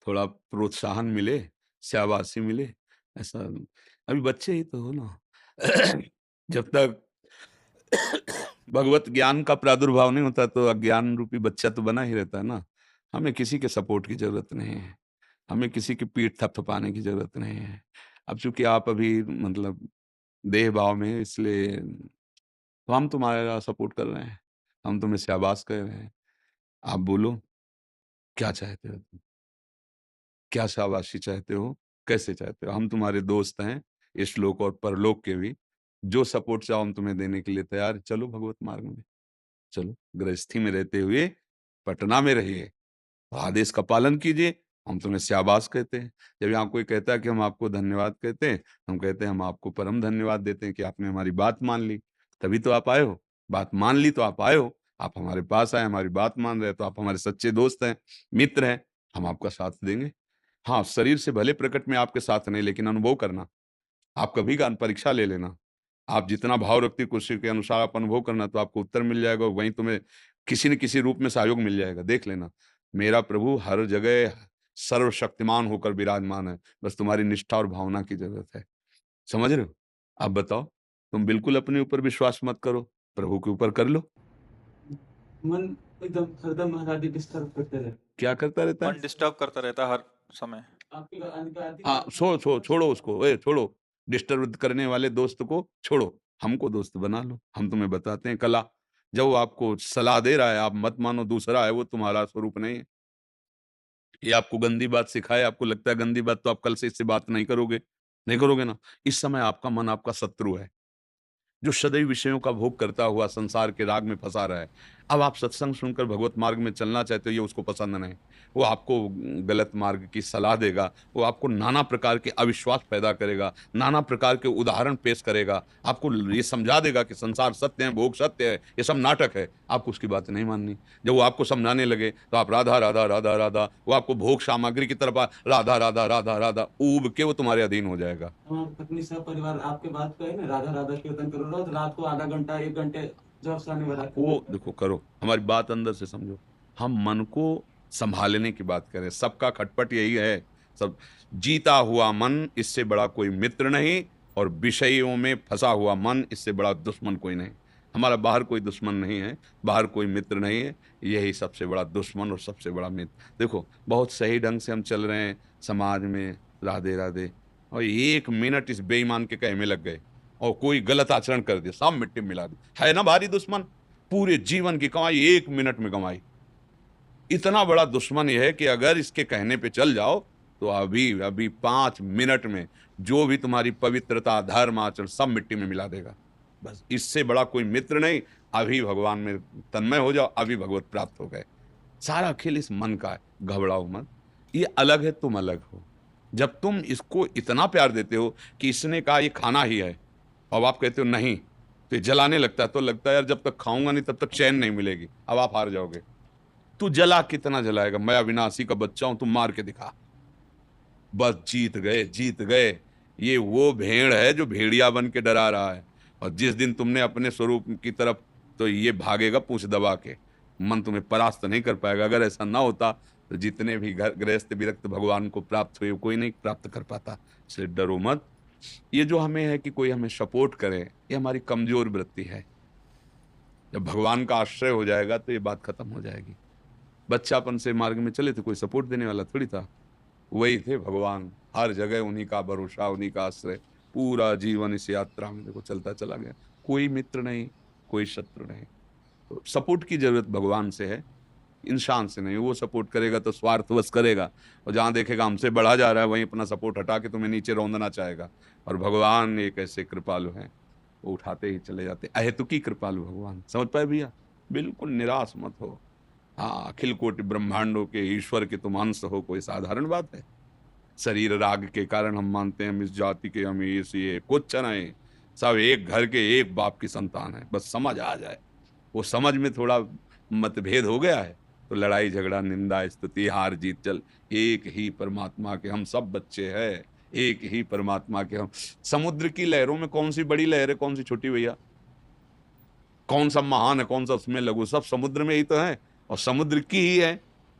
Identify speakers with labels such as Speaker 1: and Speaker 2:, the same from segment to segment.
Speaker 1: थोड़ा प्रोत्साहन मिले, शाबाशी मिले, ऐसा। अभी बच्चे ही तो हो ना। जब तक भगवत ज्ञान का प्रादुर्भाव नहीं होता तो अज्ञान रूपी बच्चा तो बना ही रहता है ना। हमें किसी के सपोर्ट की ज़रूरत नहीं है, हमें किसी की पीठ थपथपाने की ज़रूरत नहीं है। अब चूँकि आप अभी मतलब देह भाव में हैं, इसलिए तो हम तुम्हारा सपोर्ट कर रहे हैं, हम तुम्हें शाबाश कह रहे हैं। आप बोलो, क्या चाहते हो तुम? क्या शाबाशी चाहते हो? कैसे चाहते हो? हम तुम्हारे दोस्त हैं, इस लोक और परलोक के भी। जो सपोर्ट चाहो हम तुम्हें देने के लिए तैयार हैं। चलो भगवत मार्ग में, चलो। गृहस्थी में रहते हुए पटना में रहिए, आदेश का पालन कीजिए, हम तुम्हें शाबाश कहते हैं। जब यहाँ कोई कहता है कि हम आपको धन्यवाद कहते हैं, हम कहते हैं हम आपको परम धन्यवाद देते हैं कि आपने हमारी बात मान ली, तभी तो आप आए हो। बात मान ली तो आप आए हो, आप हमारे पास आए, हमारी बात मान रहे हैं, तो आप हमारे सच्चे दोस्त हैं, मित्र हैं, हम आपका साथ देंगे। हाँ, शरीर से भले प्रकट में आपके साथ नहीं, लेकिन अनुभव करना, आप कभी का परीक्षा ले लेना। आप जितना भाव रखते हो उसी के अनुसार आप अनुभव करना, तो आपको उत्तर मिल जाएगा और वहीं तुम्हें किसी न किसी रूप में सहयोग मिल जाएगा। देख लेना, मेरा प्रभु हर जगह सर्वशक्तिमान होकर विराजमान है, बस तुम्हारी निष्ठा और भावना की ज़रूरत है। समझ रहे हो? आप बताओ, तुम बिल्कुल अपने ऊपर विश्वास मत करो, प्रभु के ऊपर कर लो।
Speaker 2: मन एकदम हरदम हमारी डिस्टर्ब करते रहे।
Speaker 1: क्या करता रहता है?
Speaker 3: मन डिस्टर्ब करता रहता है हर समय।
Speaker 2: आपकी आदि
Speaker 1: हाँ, छोड़ो उसको, छोड़ो। डिस्टर्ब करने वाले दोस्त को छोड़ो, हमको दोस्त बना लो। हम तुम्हें बताते हैं कला। जब वो आपको सलाह दे रहा है, आप मत मानो, दूसरा है, वो तुम्हारा स्वरूप नहीं है। ये आपको गंदी बात सिखाए, आपको लगता है गंदी बात, तो आप कल से इससे बात नहीं करोगे ना। इस समय आपका मन आपका शत्रु है, जो सदैव विषयों का भोग करता हुआ संसार के राग में फंसा रहा है। अब आप सत्संग सुनकर भगवत मार्ग में चलना चाहते हो, ये उसको पसंद नहीं। वो आपको गलत मार्ग की सलाह देगा, वो आपको नाना प्रकार के अविश्वास पैदा करेगा, नाना प्रकार के उदाहरण पेश करेगा, आपको ये समझा देगा कि संसार सत्य है, भोग सत्य है, ये सब नाटक है। आपको उसकी बात नहीं माननी। जब वो आपको समझाने लगे तो आप राधा राधा राधा राधा, वो आपको भोग सामग्री की तरफ राधा राधा राधा राधा ऊब के वो तुम्हारे अधीन हो जाएगा।
Speaker 2: हमारी पत्नी सब परिवार आपके बात पे है ना, राधा राधा कीर्तन करो रोज रात को आधा घंटा 1 घंटे जब सामने वाला
Speaker 1: वो देखो करो, हमारी बात अंदर से समझो। हम मन को संभालने की बात करें, सबका खटपट यही है। सब जीता हुआ मन, इससे बड़ा कोई मित्र नहीं, और विषयों में फंसा हुआ मन, इससे बड़ा दुश्मन कोई नहीं। हमारा बाहर कोई दुश्मन नहीं है, बाहर कोई मित्र नहीं है, यही सबसे बड़ा दुश्मन और सबसे बड़ा मित्र। देखो, बहुत सही ढंग से हम चल रहे हैं समाज में, राधे राधे, और 1 मिनट इस बेईमान के कहे में लग गए और कोई गलत आचरण कर दिया, सब मिट्टी में मिला दिया। है ना भारी दुश्मन? पूरे जीवन की कमाई 1 मिनट में कमाई। इतना बड़ा दुश्मन यह है कि अगर इसके कहने पे चल जाओ तो अभी अभी 5 मिनट में जो भी तुम्हारी पवित्रता, धर्म, आचरण सब मिट्टी में मिला देगा। बस इससे बड़ा कोई मित्र नहीं। अभी भगवान में तन्मय हो जाओ, अभी भगवत प्राप्त हो गए। सारा खेल इस मन का है, घबराओ मत। ये अलग है, तुम अलग हो। जब तुम इसको इतना प्यार देते हो कि इसने कहा ये खाना ही है, और आप कहते हो नहीं, तो ये जलाने लगता है, तो लगता है यार जब तक खाऊंगा नहीं तब तक चैन नहीं मिलेगी। अब आप हार जाओगे। तू जला कितना जलाएगा? मैं अविनाशी का बच्चा हूं, तुम मार के दिखा। बस जीत गए, जीत गए। ये वो भेड़ है जो भेड़िया बन के डरा रहा है, और जिस दिन तुमने अपने स्वरूप की तरफ, तो ये भागेगा पूंछ दबा के। मन तुम्हें परास्त नहीं कर पाएगा। अगर ऐसा ना होता तो जितने भी घर गृहस्थ विरक्त भगवान को प्राप्त हुए, कोई नहीं प्राप्त कर पाता। इसलिए डरो मत। ये जो हमें है कि कोई हमें सपोर्ट करे, ये हमारी कमजोर वृत्ति है। जब भगवान का आश्रय हो जाएगा तो ये बात खत्म हो जाएगी। बच्चापन से मार्ग में चले थे, कोई सपोर्ट देने वाला थोड़ी था। वही थे भगवान, हर जगह उन्हीं का भरोसा, उन्हीं का आश्रय। पूरा जीवन इस यात्रा में देखो चलता चला गया। कोई मित्र नहीं, कोई शत्रु नहीं। तो सपोर्ट की जरूरत भगवान से है, इंसान से नहीं। वो सपोर्ट करेगा तो स्वार्थवश करेगा, और जहां देखेगा हमसे बढ़ा जा रहा है वहीं अपना सपोर्ट हटा के तुम्हें नीचे रौंदना चाहेगा। और भगवान एक ऐसे कृपालु हैं, वो उठाते ही चले जाते। अहेतुकी कृपालु भगवान, समझ पाए भैया? बिल्कुल निराश मत हो। हाँ, अखिल कोटि ब्रह्मांडों के ईश्वर के तुम अंश हो, कोई साधारण बात है? शरीर राग के कारण हम मानते हैं हम इस जाति के, हम ये कुछ नहीं। सब एक घर के एक बाप की संतान है। बस समझ आ जाए, वो समझ में थोड़ा मतभेद हो गया है तो लड़ाई झगड़ा, निंदा स्तुति, हार जीत चल। एक ही परमात्मा के हम सब बच्चे हैं, एक ही परमात्मा के हम। समुद्र की लहरों में कौन सी बड़ी लहर है, कौन सी छोटी भैया? कौन सा महान है, कौन सा उसमें लघु? सब समुद्र में ही तो है, और समुद्र की ही है।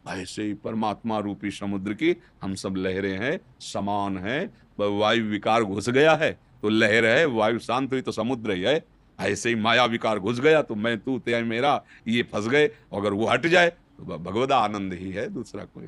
Speaker 1: ऐसे ही परमात्मा रूपी समुद्र की हम सब लहरें हैं, समान हैं। वायु विकार घुस गया है तो लहर है, वायु शांत हुई तो समुद्र ही है। ऐसे ही माया विकार घुस गया तो मैं तू ते मेरा, ये फंस गए। अगर वो हट जाए तो भगवदा आनंद ही है, दूसरा कोई